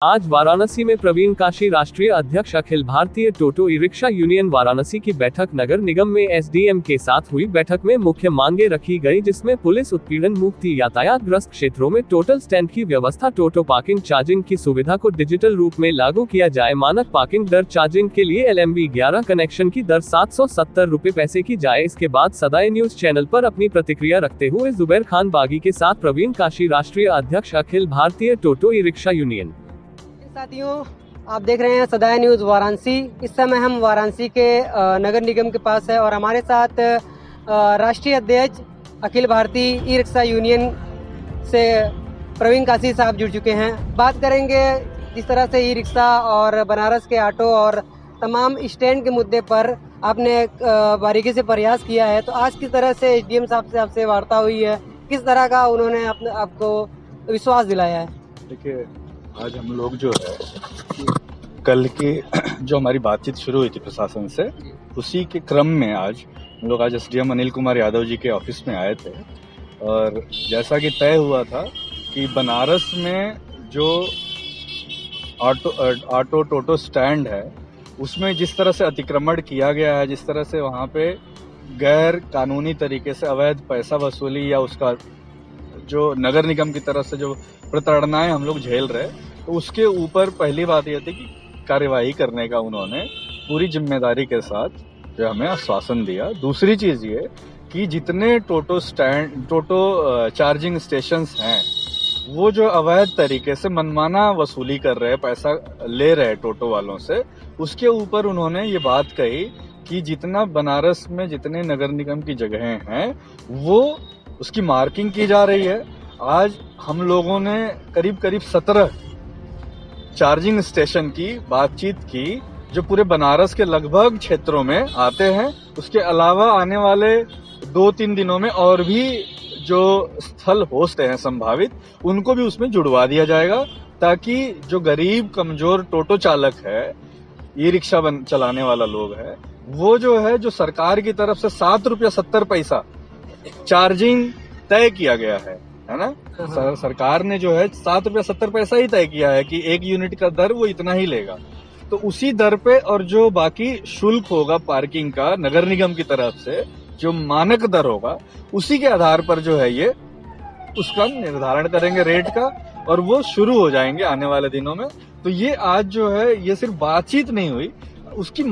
आज वाराणसी में प्रवीण काशी राष्ट्रीय अध्यक्ष अखिल भारतीय टोटो ई रिक्शा यूनियन वाराणसी की बैठक नगर निगम में एसडीएम के साथ हुई। बैठक में मुख्य मांगे रखी गई, जिसमें पुलिस उत्पीड़न मुक्ति, यातायात ग्रस्त क्षेत्रों में टोटल स्टैंड की व्यवस्था, टोटो पार्किंग चार्जिंग की सुविधा को डिजिटल रूप में लागू किया जाए, मानक पार्किंग दर चार्जिंग के लिए LMB 11 कनेक्शन की दर 770 रुपए पैसे की जाए। इसके बाद सदाए न्यूज चैनल पर अपनी प्रतिक्रिया रखते हुए जुबैर खान बागी के साथ प्रवीण काशी राष्ट्रीय अध्यक्ष अखिल भारतीय टोटो ई रिक्शा यूनियन। साथियों, आप देख रहे हैं सदाए न्यूज वाराणसी। इस समय हम वाराणसी के नगर निगम के पास है और हमारे साथ राष्ट्रीय अध्यक्ष Akhil Bharatiya e rickshaw union से प्रवीण काशी साहब जुड़ चुके हैं। बात करेंगे जिस तरह से ई रिक्शा और बनारस के ऑटो और तमाम स्टैंड के मुद्दे पर आपने बारीकी से प्रयास किया है, तो आज किस तरह से SDM साहब से आपसे वार्ता हुई है, किस तरह का उन्होंने आपको विश्वास दिलाया है? देखिए, आज हम लोग जो है कल की जो हमारी बातचीत शुरू हुई थी प्रशासन से, उसी के क्रम में आज हम लोग SDM अनिल कुमार यादव जी के ऑफिस में आए थे। और जैसा कि तय हुआ था कि बनारस में जो ऑटो टोटो स्टैंड है, उसमें जिस तरह से अतिक्रमण किया गया है, जिस तरह से वहाँ पे गैर कानूनी तरीके से अवैध पैसा वसूली या उसका जो नगर निगम की तरफ से जो प्रताड़नाएं हम लोग झेल रहे, तो उसके ऊपर पहली बात यह थी कि कार्यवाही करने का उन्होंने पूरी जिम्मेदारी के साथ जो हमें आश्वासन दिया। दूसरी चीज ये कि जितने टोटो चार्जिंग स्टेशंस हैं, वो जो अवैध तरीके से मनमाना वसूली कर रहे हैं, पैसा ले रहे हैं टोटो वालों से, उसके ऊपर उन्होंने ये बात कही कि जितना बनारस में जितने नगर निगम की जगहें हैं, वो उसकी मार्किंग की जा रही है। आज हम लोगों ने करीब 17 चार्जिंग स्टेशन की बातचीत की, जो पूरे बनारस के लगभग क्षेत्रों में आते हैं। उसके अलावा आने वाले 2-3 दिनों में और भी जो स्थल होस्ट हैं संभावित, उनको भी उसमें जुड़वा दिया जाएगा, ताकि जो गरीब कमजोर टोटो चालक है, ई रिक्शा चलाने वाला लोग है, वो जो है जो सरकार की तरफ से 7 रुपया 70 पैसा चार्जिंग तय किया गया है ना। सरकार ने जो है 7 रुपया 70 पैसा ही तय किया है कि 1 यूनिट का दर वो इतना ही लेगा। तो उसी दर पे और जो बाकी शुल्क होगा पार्किंग का नगर निगम की तरफ से, जो मानक दर होगा, उसी के आधार पर जो है ये उसका निर्धारण करेंगे रेट का, और वो शुरू हो जाएंगे आने वाले दिनों में। तो ये आज जो है ये सिर्फ बातचीत नहीं हुई, उसकी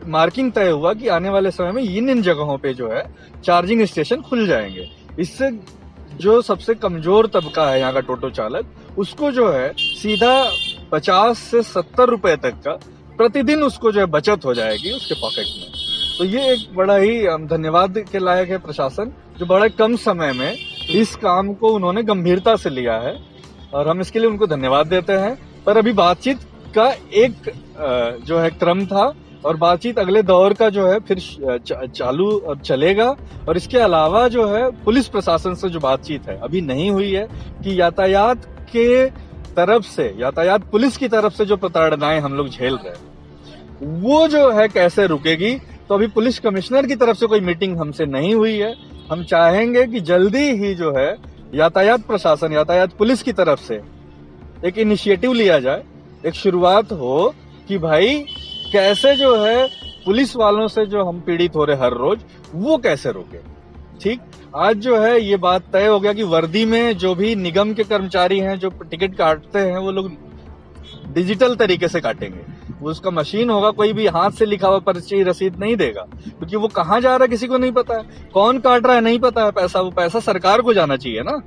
मार्किंग तय हुआ कि आने वाले समय में इन जगहों पे जो है चार्जिंग स्टेशन खुल जाएंगे। इससे जो सबसे कमजोर तबका है यहाँ का टोटो चालक, उसको जो है सीधा 50 से 70 रुपए तक का प्रतिदिन उसको जो है बचत हो जाएगी उसके पॉकेट में। तो ये एक बड़ा ही धन्यवाद के लायक है प्रशासन, जो बड़े कम समय में इस काम को उन्होंने गंभीरता से लिया है, और हम इसके लिए उनको धन्यवाद देते हैं। पर अभी बातचीत का एक जो है क्रम था, और बातचीत अगले दौर का जो है फिर चालू अब चलेगा। और इसके अलावा जो है पुलिस प्रशासन से जो बातचीत है अभी नहीं हुई है कि यातायात के तरफ से, यातायात पुलिस की तरफ से जो प्रताड़नाएं हम लोग झेल रहे हैं, वो जो है कैसे रुकेगी। तो अभी पुलिस कमिश्नर की तरफ से कोई मीटिंग हमसे नहीं हुई है। हम चाहेंगे कि जल्दी ही जो है यातायात प्रशासन, यातायात पुलिस की तरफ से एक इनिशिएटिव लिया जाए, एक शुरुआत हो कि भाई कैसे जो है पुलिस वालों से जो हम पीड़ित हो रहे हर रोज, वो कैसे रोके। ठीक, आज जो है ये बात तय हो गया कि वर्दी में जो भी निगम के कर्मचारी हैं जो टिकट काटते हैं, वो लोग डिजिटल तरीके से काटेंगे। वो उसका मशीन होगा, कोई भी हाथ से लिखा हुआ पर्ची रसीद नहीं देगा, क्योंकि वो कहाँ जा रहा है किसी को नहीं पता है, कौन काट रहा है नहीं पता है पैसा। वो पैसा सरकार को जाना चाहिए ना,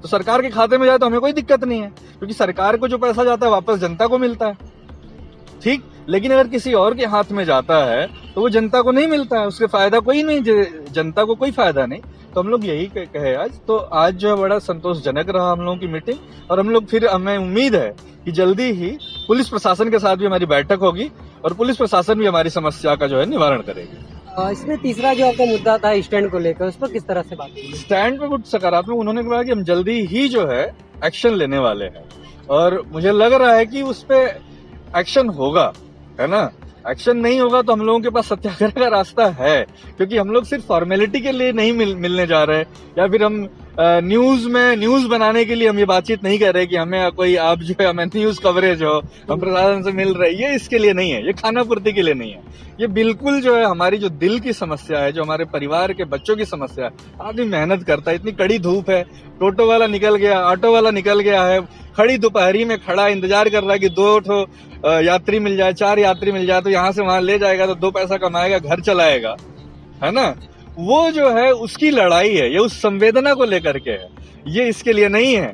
तो सरकार के खाते में जाए तो हमें कोई दिक्कत नहीं है, क्योंकि सरकार को जो पैसा जाता है वापस जनता को मिलता है। ठीक, लेकिन अगर किसी और के हाथ में जाता है तो वो जनता को नहीं मिलता है, उसके फायदा कोई नहीं, जनता को कोई फायदा नहीं। तो हम लोग यही कहे आज। तो आज जो है बड़ा संतोषजनक रहा हम लोगों की मीटिंग, और हम लोग फिर, हमें उम्मीद है कि जल्दी ही पुलिस प्रशासन के साथ भी हमारी बैठक होगी, और पुलिस प्रशासन भी हमारी समस्या का जो है निवारण करेगी। इसमें तीसरा जो आपका मुद्दा था स्टैंड को लेकर, उस पर किस तरह से बात की? स्टैंड पे कुछ सकारात्मक उन्होंने कहा कि हम जल्दी ही जो है एक्शन लेने वाले हैं, और मुझे लग रहा है कि उस पे एक्शन होगा, है ना। एक्शन नहीं होगा तो हम लोगों के पास सत्याग्रह का रास्ता है, क्योंकि हम लोग सिर्फ फॉर्मेलिटी के लिए नहीं मिलने जा रहे हैं, या फिर हम न्यूज बनाने के लिए हम ये बातचीत नहीं कर रहे कि हमें कोई आप जो है हमें न्यूज कवरेज हो, हम प्रशासन से मिल रहे हैं, ये इसके लिए नहीं है, ये खाना पूर्ति के लिए नहीं है। ये बिल्कुल जो है हमारी जो दिल की समस्या है, जो हमारे परिवार के बच्चों की समस्या है। आदमी मेहनत करता है, इतनी कड़ी धूप है, टोटो वाला निकल गया, ऑटो वाला निकल गया है, खड़ी दोपहरी में खड़ा इंतजार कर रहा है कि 2 यात्री मिल जाए, 4 यात्री मिल जाए तो यहाँ से वहां ले जाएगा तो 2 पैसा कमाएगा, घर चलाएगा, है ना। वो जो है उसकी लड़ाई है, ये उस संवेदना को लेकर के है, ये इसके लिए नहीं है।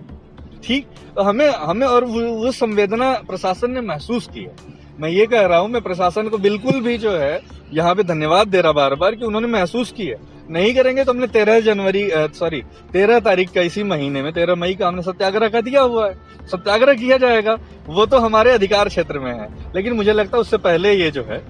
ठीक, तो हमें और वो संवेदना प्रशासन ने महसूस की है। मैं ये कह रहा हूं, मैं प्रशासन को बिल्कुल भी जो है यहाँ पे धन्यवाद दे रहा बार बार कि उन्होंने महसूस की है। नहीं करेंगे तो हमने 13 तारीख का इसी महीने में 13 मई का हमने सत्याग्रह का दिया हुआ है, सत्याग्रह किया जाएगा। वो तो हमारे अधिकार क्षेत्र में है, लेकिन मुझे लगता है उससे पहले ये जो है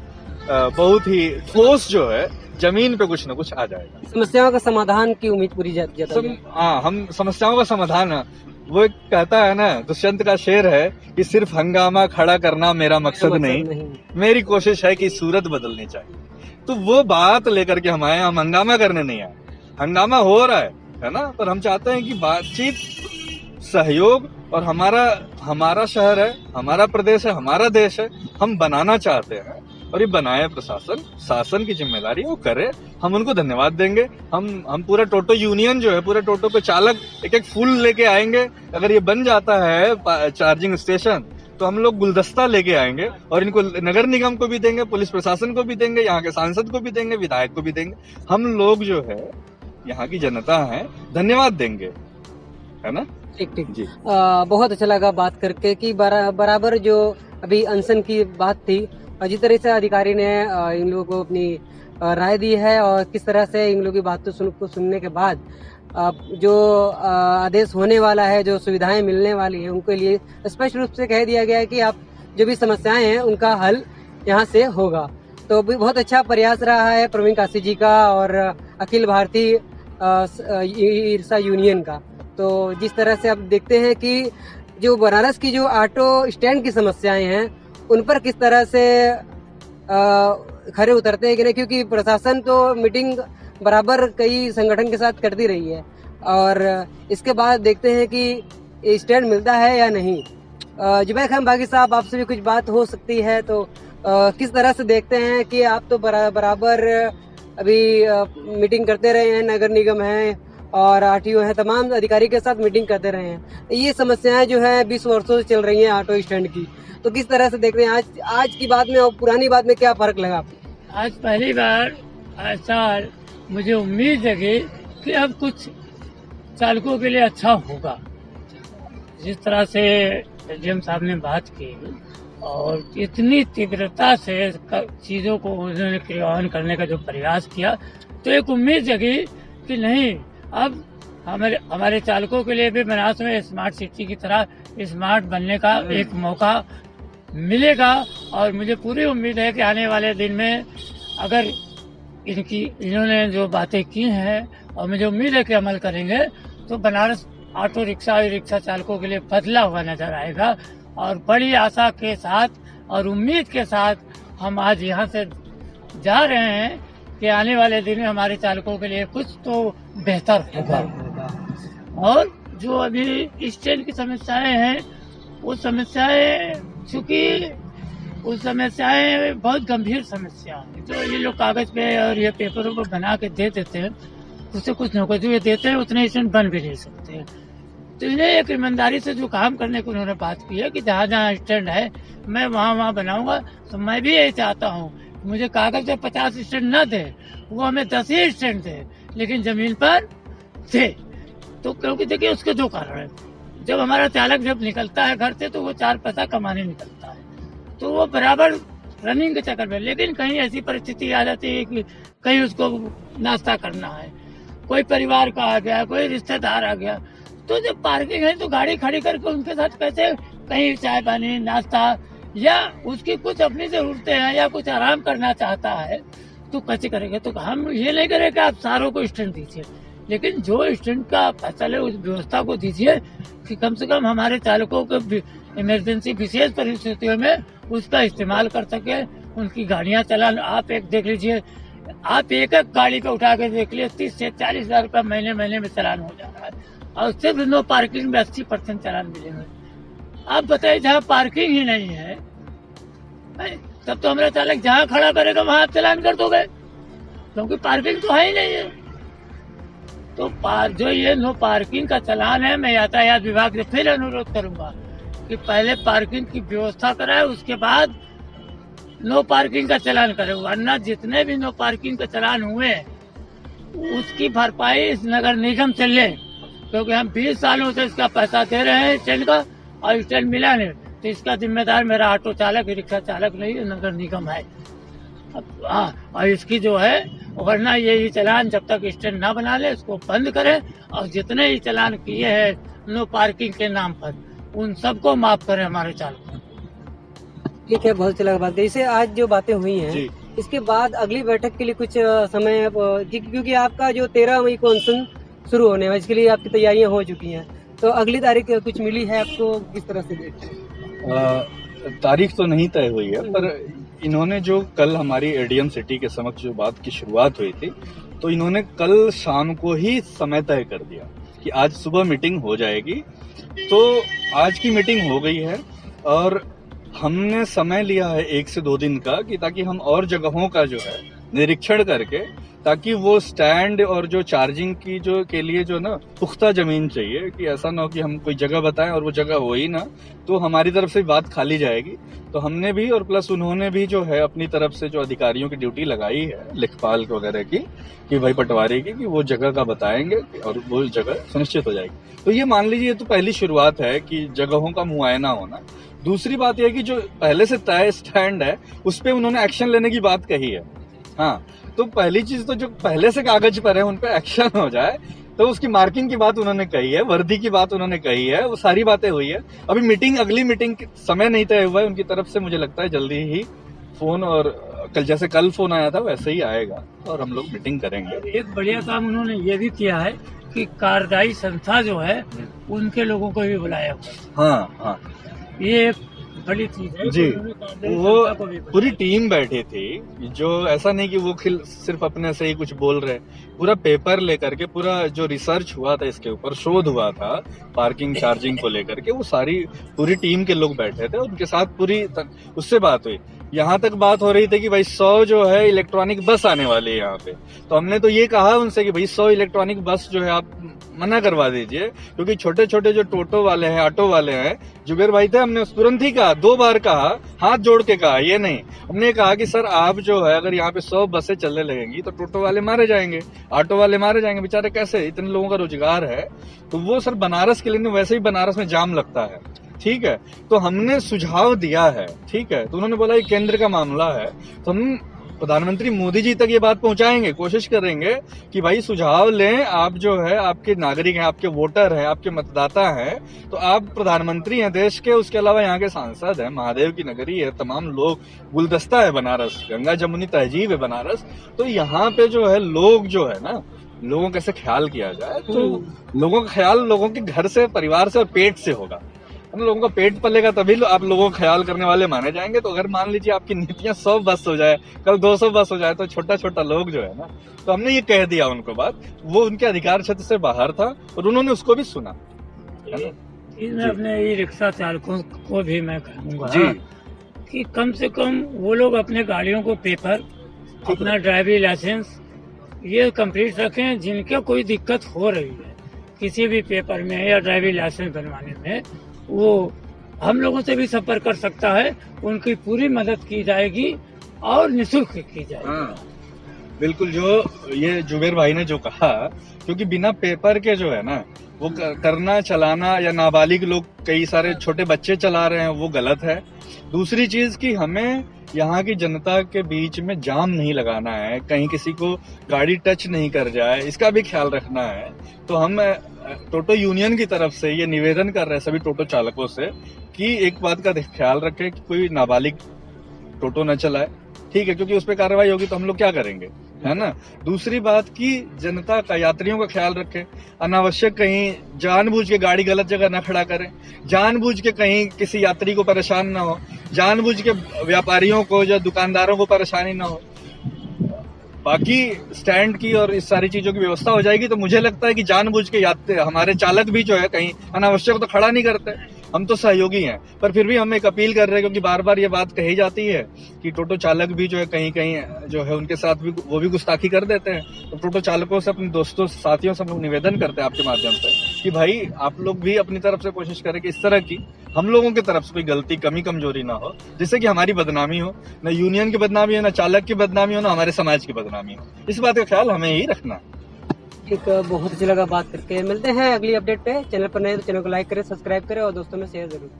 बहुत ही ठोस जो है जमीन पे कुछ न कुछ आ जाएगा। समस्याओं का समाधान की उम्मीद पूरी जाती है। हाँ, हम समस्याओं का समाधान है। वो एक कहता है ना, दुष्यंत का शेर है कि सिर्फ हंगामा खड़ा करना मेरा मकसद नहीं, मेरी कोशिश है कि सूरत बदलनी चाहिए। तो वो बात लेकर के हम आए, हम हंगामा करने नहीं आए। हंगामा हो रहा है ना, पर हम चाहते हैं कि बातचीत, सहयोग, और हमारा शहर है, हमारा प्रदेश है, हमारा देश है, हम बनाना चाहते हैं और ये बनाए प्रशासन, शासन की जिम्मेदारी वो करे। हम उनको धन्यवाद देंगे। हम पूरा टोटो यूनियन जो है, पूरे टोटो पे चालक एक फूल लेके आएंगे। अगर ये बन जाता है चार्जिंग स्टेशन तो हम लोग गुलदस्ता लेके आएंगे और इनको नगर निगम को भी देंगे, पुलिस प्रशासन को भी देंगे, यहाँ के सांसद को भी देंगे, विधायक को भी देंगे। हम लोग जो है यहाँ की जनता है, धन्यवाद देंगे, है ना। ठीक जी। बहुत अच्छा लगा बात करके कि बराबर जो अभी अनशन की बात थी, जिस तरह से अधिकारी ने इन लोगों को अपनी राय दी है और किस तरह से इन लोगों की बात को सुनने के बाद जो आदेश होने वाला है, जो सुविधाएं मिलने वाली है, उनके लिए स्पष्ट रूप से कह दिया गया है कि आप जो भी समस्याएं हैं उनका हल यहाँ से होगा। तो भी बहुत अच्छा प्रयास रहा है प्रवीण काशी जी का और अखिल भारतीय ईर्षा यूनियन का। तो जिस तरह से अब देखते हैं कि जो बनारस की जो ऑटो स्टैंड की समस्याएं हैं उन पर किस तरह से खरे उतरते हैं कि नहीं, क्योंकि प्रशासन तो मीटिंग बराबर कई संगठन के साथ करती रही है और इसके बाद देखते हैं कि स्टैंड मिलता है या नहीं। जुबैर खान बागी साहब, आपसे भी कुछ बात हो सकती है, तो किस तरह से देखते हैं कि आप तो बराबर अभी मीटिंग करते रहे हैं, नगर निगम है और आरटीओ है, तमाम अधिकारी के साथ मीटिंग करते रहे हैं। ये समस्याएं जो है 20 वर्षों से चल रही हैं ऑटो स्टैंड की, तो किस तरह से देखते हैं आज की बात में और पुरानी बात में क्या फर्क लगा आपको? आज पहली बार साल मुझे उम्मीद जगी कि अब कुछ चालकों के लिए अच्छा होगा। जिस तरह से एसडीएम साहब ने बात की और इतनी तीव्रता से चीजों को उन्होंने क्रियान्वयन करने का जो प्रयास किया, तो एक उम्मीद जगी कि नहीं, अब हमारे चालकों के लिए भी बनारस में स्मार्ट सिटी की तरह स्मार्ट बनने का एक मौका मिलेगा। और मुझे पूरी उम्मीद है कि आने वाले दिन में अगर इन्होंने जो बातें की हैं और मुझे उम्मीद है कि अमल करेंगे, तो बनारस ऑटो रिक्शा और रिक्शा चालकों के लिए बदला हुआ नजर आएगा। और बड़ी आशा के साथ और उम्मीद के साथ हम आज यहाँ से जा रहे हैं कि आने वाले दिन में हमारे चालकों के लिए कुछ तो बेहतर होगा। और जो अभी स्टैंड की समस्याएं हैं, वो समस्याएं चूंकि उस समस्याएं बहुत गंभीर समस्या है, जो ये लोग कागज पे और ये पेपरों पर बना के दे देते हैं, उससे कुछ न कुछ जो ये देते हैं उतने स्टैंड बन भी नहीं सकते। तो इन्हें एक ईमानदारी से जो काम करने को उन्होंने बात की है कि जहाँ जहाँ स्टैंड है मैं वहाँ बनाऊंगा। तो मैं भी यही चाहता हूँ, मुझे कागज पे 50 स्टैंड न दे, वो हमें 10 ही स्टैंड दे, लेकिन जमीन पर दे। तो क्योंकि देखिए उसके दो कारण है। जब हमारा चालक जब निकलता है घर से तो वो 4 पैसा कमाने निकलता है, तो वो बराबर रनिंग के चक्कर में, लेकिन कहीं ऐसी परिस्थिति आ जाती है कि कहीं उसको नाश्ता करना है, कोई परिवार का आ गया, कोई रिश्तेदार आ गया, तो जब पार्किंग है तो गाड़ी खड़ी करके उनके साथ कैसे कहीं चाय पानी नाश्ता या उसकी कुछ अपनी जरूरतें हैं या कुछ आराम करना चाहता है तो कैसे करेंगे। तो हम ये नहीं करें कि आप सारों को स्टैंड दीजिए, लेकिन जो स्टैंड का फैसला है उस व्यवस्था को दीजिए कि कम से कम हमारे चालकों को इमरजेंसी विशेष परिस्थितियों में उसका इस्तेमाल कर सके, उनकी गाड़ियां चलान। आप एक देख लीजिए, आप एक गाड़ी पे उठा के देख लीजिए 30 से 40 हजार रुपया महीने में चलान हो जा रहा है। और सिर्फ नो पार्किंग में 80% चालान मिलेंगे। आप बताइए जहाँ पार्किंग ही नहीं है, तब तो हमारा चालक जहाँ खड़ा करेगा वहां आप चालान कर दोगे, क्योंकि पार्किंग तो है ही नहीं है। तो जो ये नो पार्किंग का चालान है, मैं यातायात विभाग से फिर अनुरोध करूंगा कि पहले पार्किंग की व्यवस्था कराए, उसके बाद नो पार्किंग का चालान करे, वरना जितने भी नो पार्किंग का चालान हुए उसकी भरपाई इस नगर निगम से ले, क्योंकि हम 20 सालों से इसका पैसा दे रहे हैं स्टैंड का और स्टैंड मिला नहीं। तो इसका जिम्मेदार मेरा ऑटो चालक, रिक्शा चालक नहीं, नगर निगम है। और इसकी जो है, वरना ये चालान जब तक स्टैंड ना बना ले इसको बंद करे, और जितने ही चालान किए हैं नो पार्किंग के नाम पर उन सबको माफ करे हमारे चालक। ठीक है, बहुत अच्छी लगा बात। जैसे आज जो बातें हुई हैं, इसके बाद अगली बैठक के लिए कुछ समय, क्योंकि आपका जो 13 मई को अनशन शुरू होने है, इसके लिए आपकी तैयारियां हो चुकी हैं, तो अगली तारीख कुछ मिली है आपको, किस तरह से देखते हैं? तारीख तो नहीं तय हुई है, पर इन्होंने जो कल हमारी एडीएम सिटी के समक्ष जो बात की शुरुआत हुई थी, तो इन्होंने कल शाम को ही समय तय कर दिया कि आज सुबह मीटिंग हो जाएगी। तो आज की मीटिंग हो गई है और हमने समय लिया है 1 से 2 दिन का, कि ताकि हम और जगहों का जो है निरीक्षण करके, ताकि वो स्टैंड और जो चार्जिंग की जो के लिए जो ना पुख्ता जमीन चाहिए, कि ऐसा ना हो कि हम कोई जगह बताएं और वो जगह हो ही ना, तो हमारी तरफ से बात खाली जाएगी। तो हमने भी और प्लस उन्होंने भी जो है अपनी तरफ से जो अधिकारियों की ड्यूटी लगाई है लेखपाल वगैरह की, कि भाई पटवारी की, कि वो जगह का बताएंगे और वो जगह सुनिश्चित हो जाएगी। तो ये मान लीजिए, ये तो पहली शुरुआत है कि जगहों का मुआयना होना। दूसरी बात यह है कि जो पहले से तय स्टैंड है उस पे उन्होंने एक्शन लेने की बात कही है। हाँ, तो पहली चीज तो जो पहले से कागज पर है उन पे एक्शन हो जाए, तो उसकी मार्किंग की बात उन्होंने कही है, वर्दी की बात उन्होंने कही है, वो सारी बातें हुई है। अभी मीटिंग, अगली मीटिंग समय नहीं तय हुआ है उनकी तरफ से, मुझे लगता है जल्दी ही फोन, और कल जैसे कल फोन आया था वैसे ही आएगा और हम लोग मीटिंग करेंगे। एक बढ़िया काम उन्होंने ये भी किया है कि कार्यदायी संस्था जो है उनके लोगों को भी बुलाया हुआ। हाँ, ये बड़ी चीज है जी। वो पूरी टीम बैठी थी, जो ऐसा नहीं कि वो सिर्फ अपने से ही कुछ बोल रहे, पूरा पेपर लेकर के, पूरा जो रिसर्च हुआ था इसके ऊपर, शोध हुआ था पार्किंग चार्जिंग को लेकर के, वो सारी पूरी टीम के लोग बैठे थे, उनके साथ पूरी उससे बात हुई। यहाँ तक बात हो रही थी कि भाई 100 जो है इलेक्ट्रॉनिक बस आने वाली है यहाँ पे, तो हमने तो ये कहा उनसे कि भाई 100 इलेक्ट्रॉनिक बस जो है आप मना करवा दीजिए, क्योंकि छोटे छोटे जो टोटो वाले हैं, ऑटो वाले हैं, जुबेर भाई थे, हमने तुरंत ही कहा, 2 बार कहा, हाथ जोड़ के कहा, ये नहीं, हमने कहा कि सर आप जो है अगर यहाँ पे 100 बसें चलने लगेंगी तो टोटो वाले मारे जाएंगे, ऑटो वाले मारे जाएंगे, बेचारे कैसे, इतने लोगों का रोजगार है। तो वो सर बनारस के लिए, वैसे ही बनारस में जाम लगता है, ठीक है, तो हमने सुझाव दिया है, ठीक है, तो उन्होंने बोला ये केंद्र का मामला है, तो हम प्रधानमंत्री मोदी जी तक ये बात पहुंचाएंगे, कोशिश करेंगे कि भाई सुझाव लें, आप जो है आपके नागरिक हैं, आपके वोटर हैं, आपके मतदाता हैं, तो आप प्रधानमंत्री हैं देश के, उसके अलावा यहाँ के सांसद हैं, महादेव की नगरी है, तमाम लोग, गुलदस्ता है बनारस, गंगा जमुनी तहजीब है बनारस, तो यहाँ पे जो है लोग जो है ना, लोगों का कैसे ख्याल किया जाए, तो लोगों का ख्याल लोगों के घर से, परिवार से और पेट से होगा, लोगों का पेट पलेगा तभी आप लोगों का ख्याल करने वाले माने जाएंगे। तो अगर मान लीजिए आपकी नीतियां 100 बस हो जाए, कल 200 बस हो जाए, तो छोटा छोटा लोग जो है ना, तो हमने ये कह दिया उनको बात, वो उनके अधिकार क्षेत्र से बाहर था और उन्होंने उसको भी सुना, है ना। मैं अपने ई रिक्शा चालकों को भी मैं कहूँगा जी कि कम से कम वो लोग अपने गाड़ियों को पेपर, अपना ड्राइविंग लाइसेंस ये कंप्लीट रखें, जिनके कोई दिक्कत हो रही है किसी भी पेपर में या ड्राइविंग लाइसेंस बनवाने में, वो हम लोगों से भी संपर्क कर सकता है, उनकी पूरी मदद की जाएगी और निःशुल्क की जाएगी। हाँ, बिल्कुल, जो ये जुबेर भाई ने जो कहा, क्योंकि बिना पेपर के जो है ना वो करना, चलाना, या नाबालिग लोग, कई सारे छोटे बच्चे चला रहे हैं, वो गलत है। दूसरी चीज कि हमें यहाँ की जनता के बीच में जाम नहीं लगाना है, कहीं किसी को गाड़ी टच नहीं कर जाए, इसका भी ख्याल रखना है। तो हम टोटो यूनियन की तरफ से ये निवेदन कर रहे हैं सभी टोटो चालकों से कि एक बात का ख्याल रखें कि कोई नाबालिग टोटो न चलाए, ठीक है, क्योंकि उस पर कार्रवाई होगी तो हम लोग क्या करेंगे, है ना। दूसरी बात की जनता का, यात्रियों का ख्याल रखें, अनावश्यक कहीं जानबूझ के गाड़ी गलत जगह न खड़ा करें, जानबूझ के कहीं किसी यात्री को परेशान न हो, जानबूझ के व्यापारियों को या दुकानदारों को परेशानी न हो। बाकी स्टैंड की और इस सारी चीजों की व्यवस्था हो जाएगी तो मुझे लगता है कि जानबूझ के यात्री हमारे चालक भी जो है कहीं अनावश्यक तो खड़ा नहीं करते, हम तो सहयोगी हैं, पर फिर भी हम एक अपील कर रहे हैं क्योंकि बार बार ये बात कही जाती है कि टोटो चालक भी जो है कहीं कहीं जो है उनके साथ भी वो भी गुस्ताखी कर देते हैं। तो टोटो चालकों से, अपने दोस्तों साथियों से हम लोग निवेदन करते हैं आपके माध्यम से कि भाई आप लोग भी अपनी तरफ से कोशिश करें कि इस तरह की हम लोगों की तरफ से कोई गलती, कमी, कमजोरी ना हो जिससे कि हमारी बदनामी हो, न यूनियन की बदनामी हो, न चालक की बदनामी हो, न हमारे समाज की बदनामी हो। इस बात का ख्याल हमें ही रखना। एक बहुत अच्छा लगा बात करके। मिलते हैं अगली अपडेट पे। चैनल पर नए तो चैनल को लाइक करें, सब्सक्राइब करें और दोस्तों में शेयर जरूर।